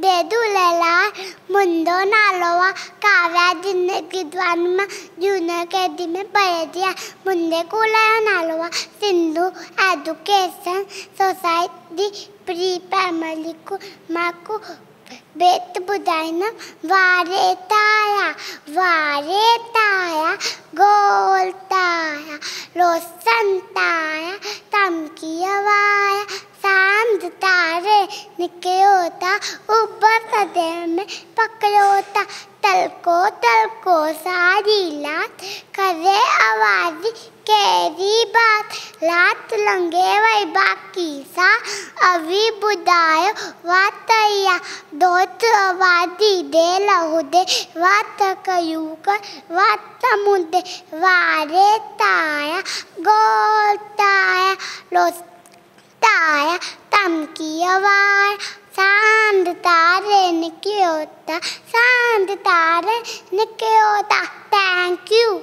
दे दुलेलार मुंडो नालोवा काव्या जिंदगी द्वानमा junior KD में पढ़े दिया मुंडे कुला नालोवा Sindhu education society pre primary को माकू बेत बुदाइना वारे ताया गोल ताया रोशन ताया तमकिया वाया सांझ तारे निके होता ऊपर सदे में पकड़ोता तलको सारी लात करे आवाज़ी केरी बात लात लंगे वही बाकी सा अभी बुदायो वातया दोत आवाज़ी दे लहुदे वात कयूकर वात मुदे वारे ताया गोल ताया लोस ताया तमकी आवाज़ सांड तारे निके होता सांड तारे निके होता। Thank you.